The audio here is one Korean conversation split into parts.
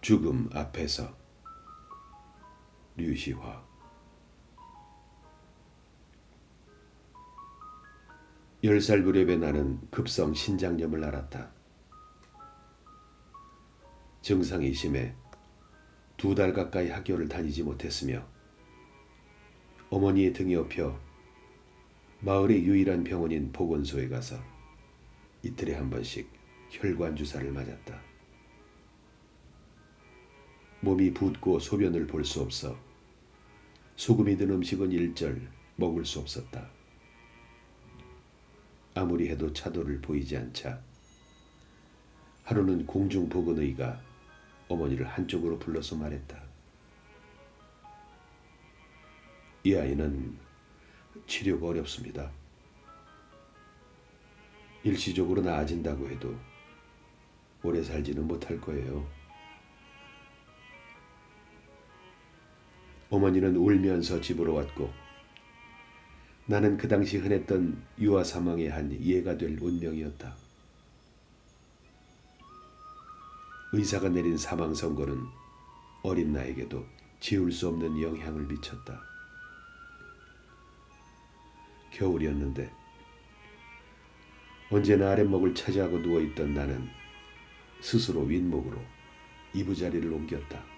죽음 앞에서 류시화. 10살 무렵에 나는 급성 신장염을 앓았다. 증상이 심해 2달 가까이 학교를 다니지 못했으며 어머니의 등에 업혀 마을의 유일한 병원인 보건소에 가서 이틀에 한 번씩 혈관 주사를 맞았다. 몸이 붓고 소변을 볼 수 없어 소금이 든 음식은 일절 먹을 수 없었다. 아무리 해도 차도를 보이지 않자 하루는 공중보건의가 어머니를 한쪽으로 불러서 말했다. 이 아이는 치료가 어렵습니다. 일시적으로 나아진다고 해도 오래 살지는 못할 거예요. 어머니는 울면서 집으로 왔고 나는 그 당시 흔했던 유아 사망의 한 예가 될 운명이었다. 의사가 내린 사망 선고는 어린 나에게도 지울 수 없는 영향을 미쳤다. 겨울이었는데 언제나 아랫목을 차지하고 누워있던 나는 스스로 윗목으로 이부자리를 옮겼다.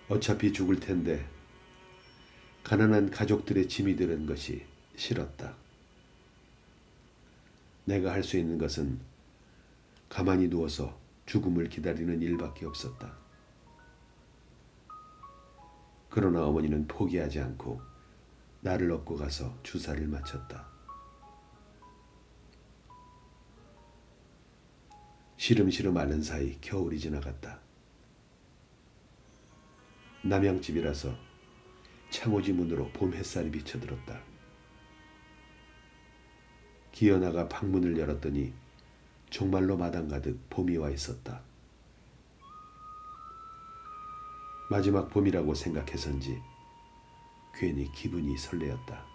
어차피 죽을 텐데 가난한 가족들의 짐이 되는 것이 싫었다. 내가 할 수 있는 것은 가만히 누워서 죽음을 기다리는 일밖에 없었다. 그러나 어머니는 포기하지 않고 나를 업고 가서 주사를 맞췄다. 시름시름 앓는 사이 겨울이 지나갔다. 남양집이라서 창호지 문으로 봄 햇살이 비쳐들었다. 기어나가 방문을 열었더니 정말로 마당 가득 봄이 와 있었다. 마지막 봄이라고 생각해서인지 괜히 기분이 설레었다.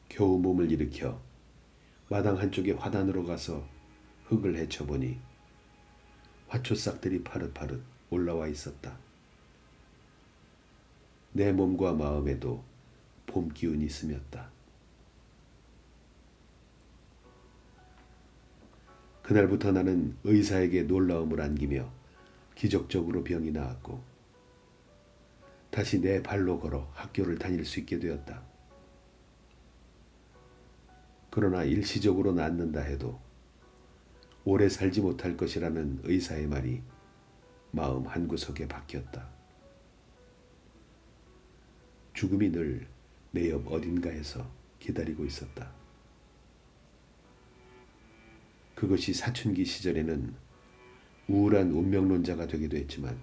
겨우 몸을 일으켜 마당 한쪽에 화단으로 가서 흙을 헤쳐보니 화초싹들이 파릇파릇 올라와 있었다. 내 몸과 마음에도 봄 기운이 스몄다. 그날부터 나는 의사에게 놀라움을 안기며 기적적으로 병이 나았고 다시 내 발로 걸어 학교를 다닐 수 있게 되었다. 그러나 일시적으로 낫는다 해도 오래 살지 못할 것이라는 의사의 말이 마음 한구석에 박혔다. 죽음이 늘 내 옆 어딘가에서 기다리고 있었다. 그것이 사춘기 시절에는 우울한 운명론자가 되기도 했지만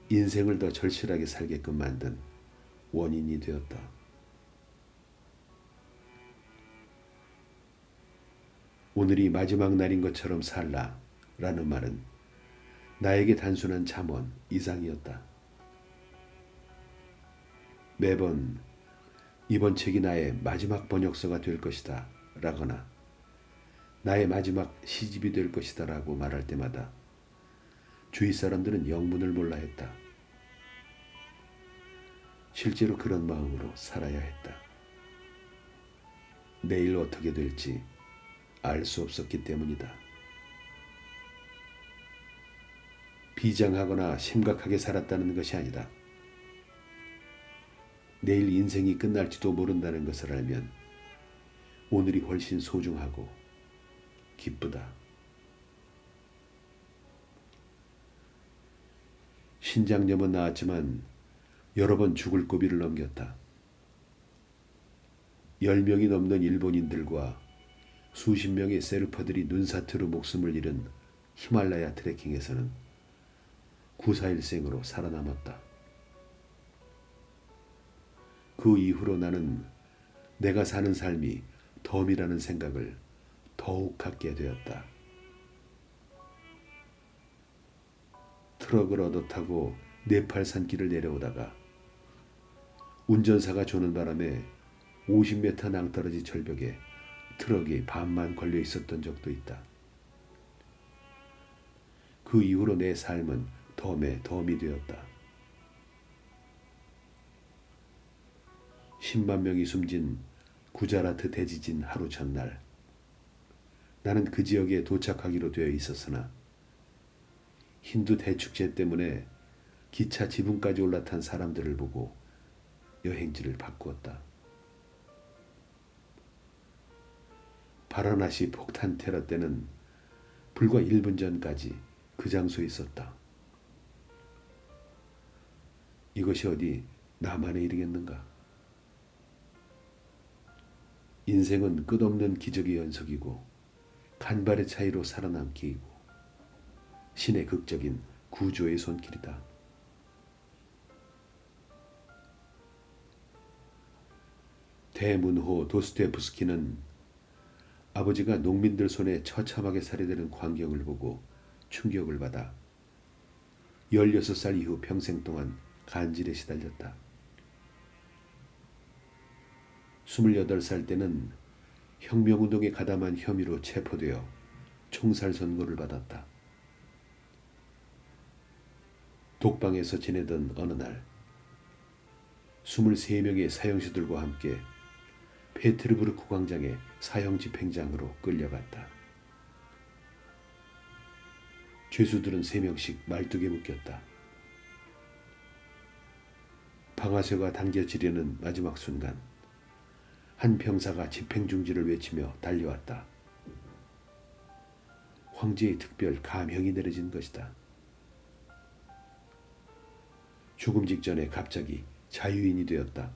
인생을 더 절실하게 살게끔 만든 원인이 되었다. 오늘이 마지막 날인 것처럼 살라 라는 말은 나에게 단순한 잠언 이상이었다. 매번 이번 책이 나의 마지막 번역서가 될 것이다 라거나 나의 마지막 시집이 될 것이다 라고 말할 때마다 주위 사람들은 영문을 몰라 했다. 실제로 그런 마음으로 살아야 했다. 내일 어떻게 될지 알 수 없었기 때문이다. 비장하거나 심각하게 살았다는 것이 아니다. 내일 인생이 끝날지도 모른다는 것을 알면 오늘이 훨씬 소중하고 기쁘다. 신장염은 나았지만 여러 번 죽을 고비를 넘겼다. 10명이 넘는 일본인들과 수십 명의 세르파들이 눈사태로 목숨을 잃은 히말라야 트레킹에서는 941생으로 살아남았다. 그 이후로 나는 내가 사는 삶이 덤이라는 생각을 더욱 갖게 되었다. 트럭을 얻어 타고 네팔 산길을 내려오다가 운전사가 조는 바람에 50m 낭떠러지 절벽에 트럭이 반만 걸려 있었던 적도 있다. 그 이후로 내 삶은 덤에 덤이 되었다. 10만 명이 숨진 구자라트 대지진 하루 전날, 나는 그 지역에 도착하기로 되어 있었으나 힌두 대축제 때문에 기차 지붕까지 올라탄 사람들을 보고 여행지를 바꾸었다. 바라나시 폭탄 테러 때는 불과 1분 전까지 그 장소에 있었다. 이것이 어디 나만의 일이겠는가? 인생은 끝없는 기적의 연속이고 간발의 차이로 살아남기이고 신의 극적인 구조의 손길이다. 대문호 도스토옙스키는 아버지가 농민들 손에 처참하게 살해되는 광경을 보고 충격을 받아 16살 이후 평생 동안 간질에 시달렸다. 28살 때는 혁명운동에 가담한 혐의로 체포되어 총살 선고를 받았다. 독방에서 지내던 어느 날 23명의 사형시들과 함께 페테르부르크 광장의 사형집행장으로 끌려갔다. 죄수들은 3명씩 말뚝에 묶였다. 방아쇠가 당겨지려는 마지막 순간 한 병사가 집행중지를 외치며 달려왔다. 황제의 특별 감형이 내려진 것이다. 죽음 직전에 갑자기 자유인이 되었다.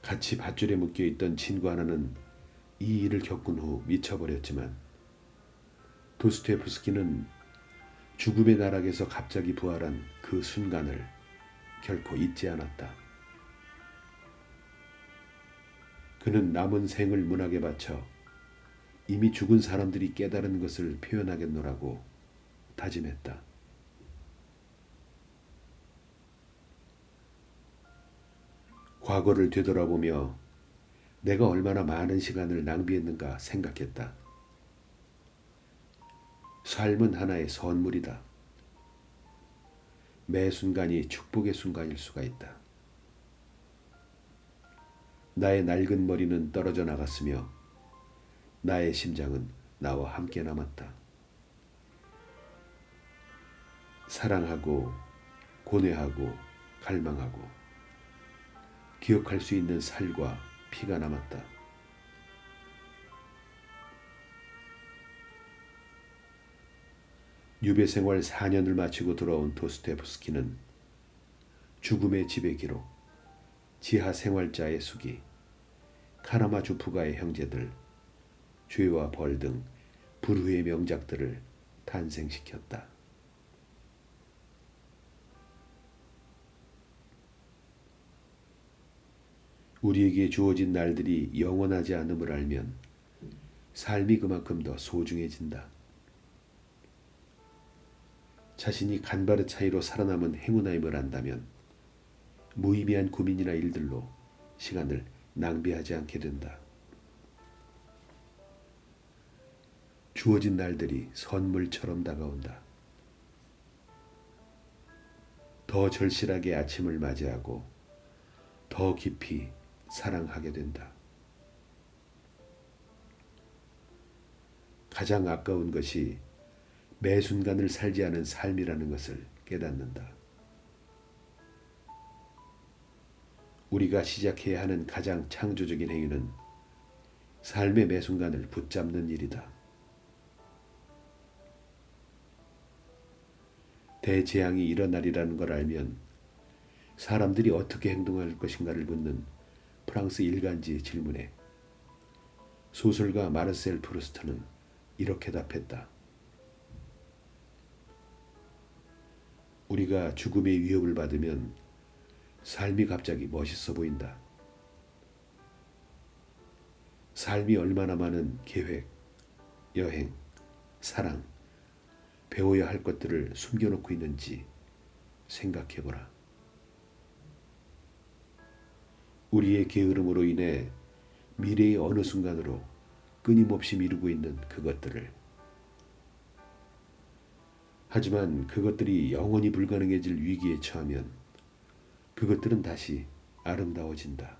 같이 밧줄에 묶여있던 친구 하나는 이 일을 겪은 후 미쳐버렸지만 도스토옙스키는 죽음의 나락에서 갑자기 부활한 그 순간을 결코 잊지 않았다. 그는 남은 생을 문학에 바쳐 이미 죽은 사람들이 깨달은 것을 표현하겠노라고 다짐했다. 과거를 되돌아보며 내가 얼마나 많은 시간을 낭비했는가 생각했다. 삶은 하나의 선물이다. 매 순간이 축복의 순간일 수가 있다. 나의 낡은 머리는 떨어져 나갔으며 나의 심장은 나와 함께 남았다. 사랑하고 고뇌하고 갈망하고 기억할 수 있는 살과 피가 남았다. 유배 생활 4년을 마치고 돌아온 도스토옙스키는 죽음의 지배 기록, 지하 생활자의 수기, 카라마주프가의 형제들, 죄와 벌 등 불후의 명작들을 탄생시켰다. 우리에게 주어진 날들이 영원하지 않음을 알면 삶이 그만큼 더 소중해진다. 자신이 간발의 차이로 살아남은 행운임을 안다면 무의미한 고민이나 일들로 시간을 낭비하지 않게 된다. 주어진 날들이 선물처럼 다가온다. 더 절실하게 아침을 맞이하고 더 깊이 사랑하게 된다. 가장 아까운 것이 매 순간을 살지 않은 삶이라는 것을 깨닫는다. 우리가 시작해야 하는 가장 창조적인 행위는 삶의 매 순간을 붙잡는 일이다. 대재앙이 일어나리라는 걸 알면 사람들이 어떻게 행동할 것인가를 묻는 프랑스 일간지 질문에 소설가 마르셀 프루스트는 이렇게 답했다. 우리가 죽음의 위협을 받으면 삶이 갑자기 멋있어 보인다. 삶이 얼마나 많은 계획, 여행, 사랑, 배워야 할 것들을 숨겨놓고 있는지 생각해보라. 우리의 게으름으로 인해 미래의 어느 순간으로 끊임없이 미루고 있는 그것들을 하지만 그것들이 영원히 불가능해질 위기에 처하면 그것들은 다시 아름다워진다.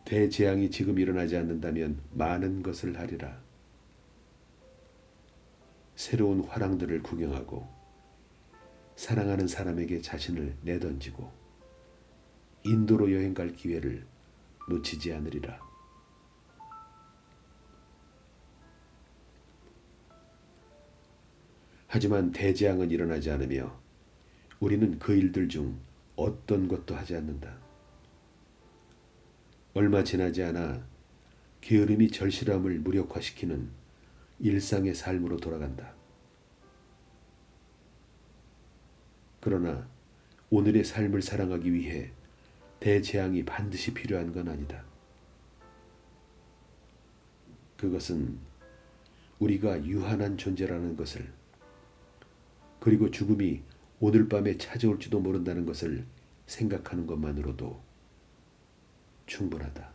대재앙이 지금 일어나지 않는다면 많은 것을 하리라. 새로운 화랑들을 구경하고 사랑하는 사람에게 자신을 내던지고 인도로 여행 갈 기회를 놓치지 않으리라. 하지만 대재앙은 일어나지 않으며 우리는 그 일들 중 어떤 것도 하지 않는다. 얼마 지나지 않아 게으름이 절실함을 무력화시키는 일상의 삶으로 돌아간다. 그러나 오늘의 삶을 살아가기 위해 대재앙이 반드시 필요한 건 아니다. 그것은 우리가 유한한 존재라는 것을, 그리고 죽음이 오늘 밤에 찾아올지도 모른다는 것을 생각하는 것만으로도 충분하다.